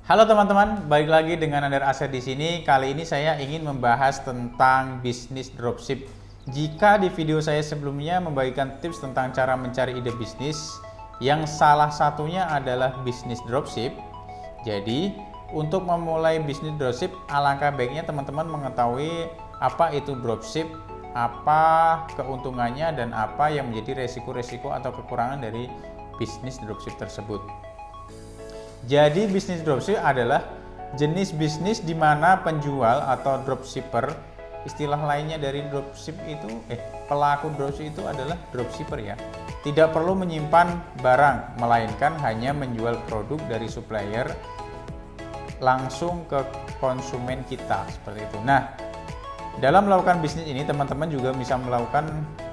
Halo teman-teman, balik lagi dengan Andar Aset di sini. Kali ini saya ingin membahas tentang bisnis dropship. Jika di video saya sebelumnya membagikan tips tentang cara mencari ide bisnis, yang salah satunya adalah bisnis dropship. Jadi, untuk memulai bisnis dropship, alangkah baiknya teman-teman mengetahui apa itu dropship, apa keuntungannya, dan apa yang menjadi resiko-resiko atau kekurangan dari bisnis dropship tersebut. Jadi bisnis dropship adalah jenis bisnis di mana penjual atau dropshipper, istilah lainnya dari dropship itu pelaku dropship itu adalah dropshipper ya. Tidak perlu menyimpan barang, melainkan hanya menjual produk dari supplier langsung ke konsumen kita seperti itu. Nah, dalam melakukan bisnis ini teman-teman juga bisa melakukan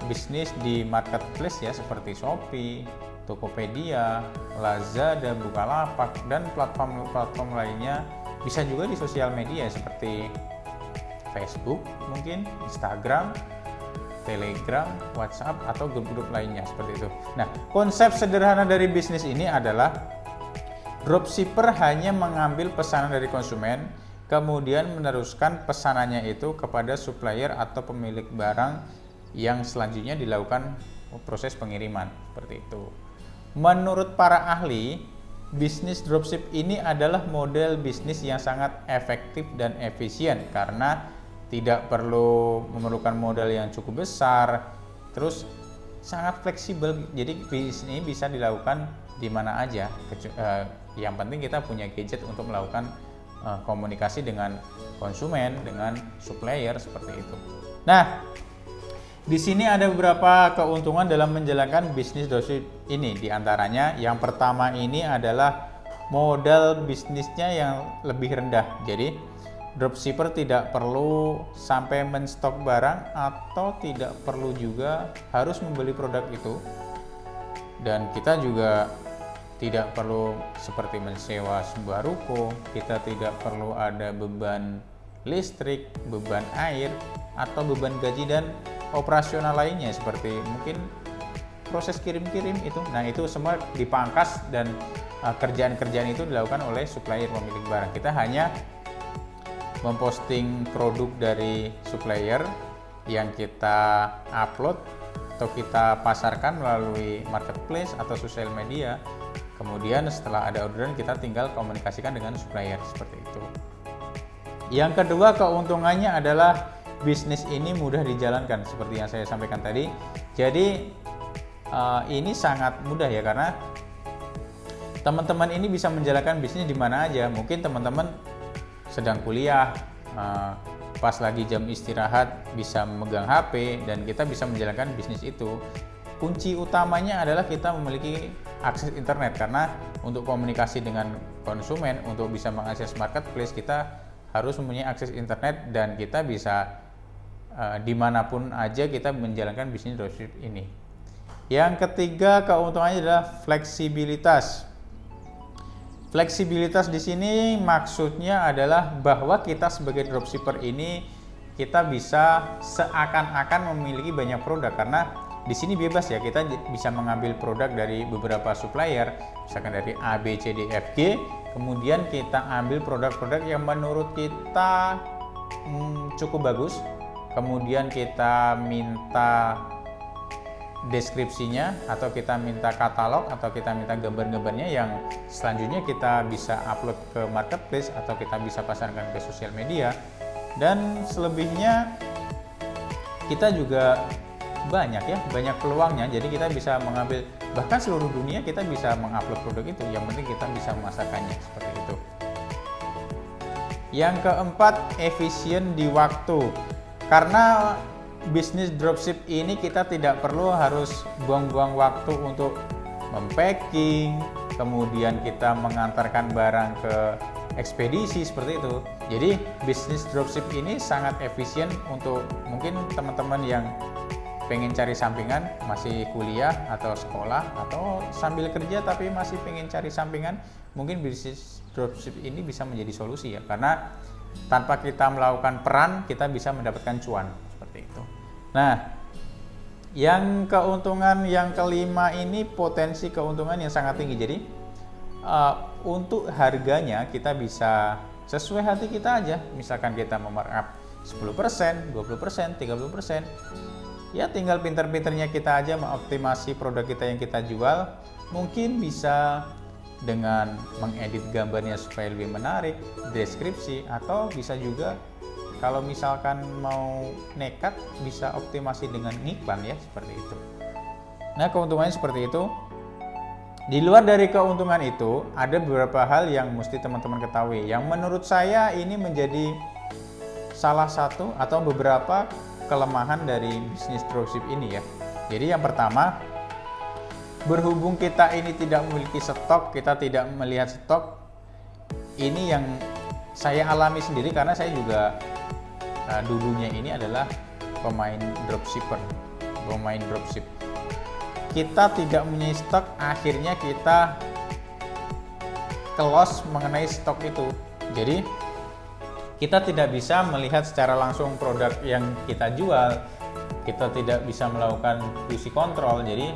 bisnis di marketplace ya, seperti Shopee, Tokopedia, Lazada, Bukalapak, dan platform-platform lainnya. Bisa juga di sosial media seperti Facebook, mungkin Instagram, Telegram, WhatsApp, atau grup-grup lainnya seperti itu. Nah, konsep sederhana dari bisnis ini adalah dropshipper hanya mengambil pesanan dari konsumen, kemudian meneruskan pesanannya itu kepada supplier atau pemilik barang yang selanjutnya dilakukan proses pengiriman seperti itu. Menurut para ahli, bisnis dropship ini adalah model bisnis yang sangat efektif dan efisien karena tidak perlu memerlukan modal yang cukup besar, terus sangat fleksibel. Jadi bisnis ini bisa dilakukan di mana aja. Yang penting kita punya gadget untuk melakukan komunikasi dengan konsumen, dengan supplier seperti itu. Nah, di sini ada beberapa keuntungan dalam menjalankan bisnis dropship ini. Di antaranya, yang pertama ini adalah modal bisnisnya yang lebih rendah. Jadi, dropshipper tidak perlu sampai menstok barang atau tidak perlu juga harus membeli produk itu. Dan kita juga tidak perlu seperti mensewa sebuah ruko, kita tidak perlu ada beban listrik, beban air, atau beban gaji dan operasional lainnya seperti mungkin proses kirim-kirim itu. Nah, itu semua dipangkas dan kerjaan-kerjaan itu dilakukan oleh supplier pemilik barang. Kita hanya memposting produk dari supplier yang kita upload atau kita pasarkan melalui marketplace atau sosial media. Kemudian setelah ada orderan kita tinggal komunikasikan dengan supplier seperti itu. Yang kedua keuntungannya adalah bisnis ini mudah dijalankan seperti yang saya sampaikan tadi. Jadi ini sangat mudah ya, karena teman-teman ini bisa menjalankan bisnis di mana aja. Mungkin teman-teman sedang kuliah, pas lagi jam istirahat bisa memegang HP dan kita bisa menjalankan bisnis itu. Kunci utamanya adalah kita memiliki akses internet, karena untuk komunikasi dengan konsumen, untuk bisa mengakses marketplace, kita harus mempunyai akses internet dan kita bisa dimanapun aja kita menjalankan bisnis dropship ini. Yang ketiga keuntungannya adalah fleksibilitas. Fleksibilitas di sini maksudnya adalah bahwa kita sebagai dropshipper ini kita bisa seakan-akan memiliki banyak produk, karena di sini bebas ya, kita bisa mengambil produk dari beberapa supplier, misalkan dari A, B, C, D, F, G, kemudian kita ambil produk-produk yang menurut kita cukup bagus, kemudian kita minta deskripsinya atau kita minta katalog atau kita minta gambar-gambarnya yang selanjutnya kita bisa upload ke marketplace atau kita bisa pasarkan ke sosial media. Dan selebihnya kita juga banyak peluangnya. Jadi kita bisa mengambil, bahkan seluruh dunia kita bisa mengupload produk itu, yang penting kita bisa memasarkannya seperti itu. Yang keempat, efisien di waktu. Karena bisnis dropship ini kita tidak perlu harus buang-buang waktu untuk mempacking, kemudian kita mengantarkan barang ke ekspedisi seperti itu. Jadi bisnis dropship ini sangat efisien untuk mungkin teman-teman yang pengen cari sampingan, masih kuliah atau sekolah atau sambil kerja tapi masih pengen cari sampingan, mungkin bisnis dropship ini bisa menjadi solusi ya, karena tanpa kita melakukan peran kita bisa mendapatkan cuan seperti itu. Nah, yang keuntungan yang kelima ini potensi keuntungan yang sangat tinggi. Jadi untuk harganya kita bisa sesuai hati kita aja. Misalkan kita memarkup 10%, 20%, 30%. Ya tinggal pinter-pinternya kita aja mengoptimasi produk kita yang kita jual. Mungkin bisa dengan mengedit gambarnya supaya lebih menarik, deskripsi, atau bisa juga kalau misalkan mau nekat bisa optimasi dengan iklan ya, seperti itu. Nah, keuntungannya seperti itu. Di luar dari keuntungan itu, ada beberapa hal yang mesti teman-teman ketahui yang menurut saya ini menjadi salah satu atau beberapa kelemahan dari bisnis dropship ini ya. Jadi yang pertama, berhubung kita ini tidak memiliki stok, kita tidak melihat stok, ini yang saya alami sendiri karena saya juga dulunya ini adalah pemain dropship. Kita tidak mempunyai stok, akhirnya kita close mengenai stok itu. Jadi kita tidak bisa melihat secara langsung produk yang kita jual, kita tidak bisa melakukan QC control, jadi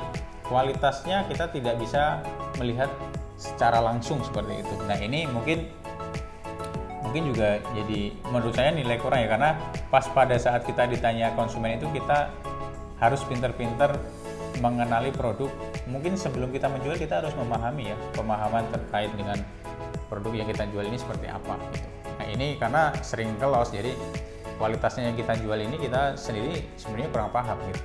kualitasnya kita tidak bisa melihat secara langsung seperti itu. Nah, ini mungkin juga jadi menurut saya nilai kurang ya, karena pas pada saat kita ditanya konsumen itu kita harus pinter-pinter mengenali produk. Mungkin sebelum kita menjual kita harus memahami ya, pemahaman terkait dengan produk yang kita jual ini seperti apa gitu. Nah, ini karena sering kelos, jadi kualitasnya yang kita jual ini kita sendiri sebenarnya kurang paham gitu.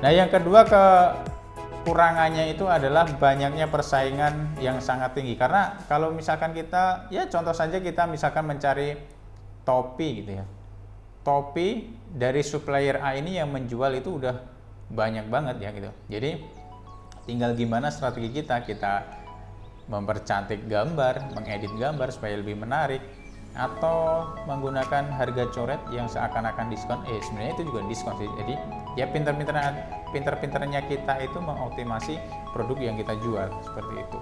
Nah, yang kedua kekurangannya itu adalah banyaknya persaingan yang sangat tinggi. Karena kalau misalkan kita, ya contoh saja kita misalkan mencari topi gitu ya. Topi dari supplier A ini yang menjual itu udah banyak banget ya gitu. Jadi tinggal gimana strategi kita mempercantik gambar, mengedit gambar supaya lebih menarik, atau menggunakan harga coret yang seakan-akan diskon. Sebenarnya itu juga diskon sih. Jadi ya pinter-pinternya kita itu mengoptimasi produk yang kita jual seperti itu.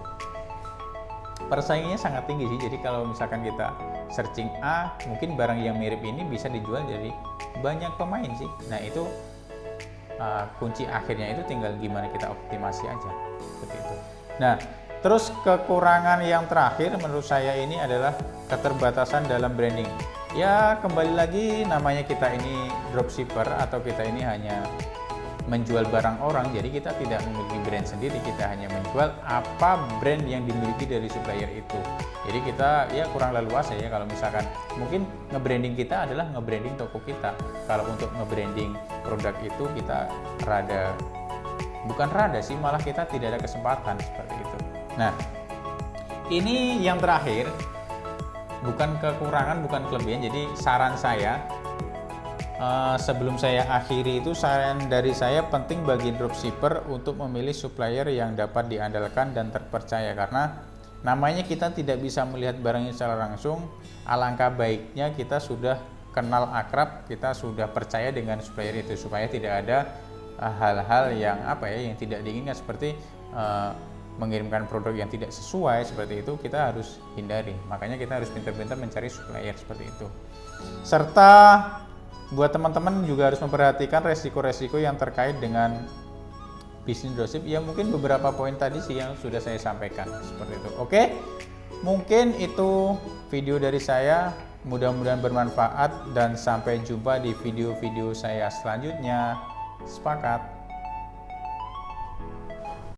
Persaingannya sangat tinggi sih. Jadi kalau misalkan kita searching A, mungkin barang yang mirip ini bisa dijual dari banyak pemain sih. Nah, itu kunci akhirnya itu tinggal gimana kita optimasi aja seperti itu. Nah, terus kekurangan yang terakhir menurut saya ini adalah keterbatasan dalam branding. Ya kembali lagi, namanya kita ini dropshipper atau kita ini hanya menjual barang orang, jadi kita tidak memiliki brand sendiri, kita hanya menjual apa brand yang dimiliki dari supplier itu. Jadi kita ya kurang leluasa ya kalau misalkan mungkin nge-branding kita adalah nge-branding toko kita. Kalau untuk nge-branding produk itu kita bukan rada sih, malah kita tidak ada kesempatan seperti itu. Nah, ini yang terakhir, bukan kekurangan, bukan kelebihan. Jadi saran saya, sebelum saya akhiri itu, saran dari saya penting bagi dropshipper untuk memilih supplier yang dapat diandalkan dan terpercaya, karena namanya kita tidak bisa melihat barangnya secara langsung. Alangkah baiknya kita sudah kenal akrab, kita sudah percaya dengan supplier itu supaya tidak ada hal-hal yang yang tidak diinginkan, seperti mengirimkan produk yang tidak sesuai seperti itu, kita harus hindari. Makanya kita harus pintar-pintar mencari supplier seperti itu. Serta buat teman-teman juga harus memperhatikan resiko-resiko yang terkait dengan bisnis dropship. Ya mungkin beberapa poin tadi sih yang sudah saya sampaikan seperti itu. Oke, mungkin itu video dari saya. Mudah-mudahan bermanfaat dan sampai jumpa di video-video saya selanjutnya. Sepakat.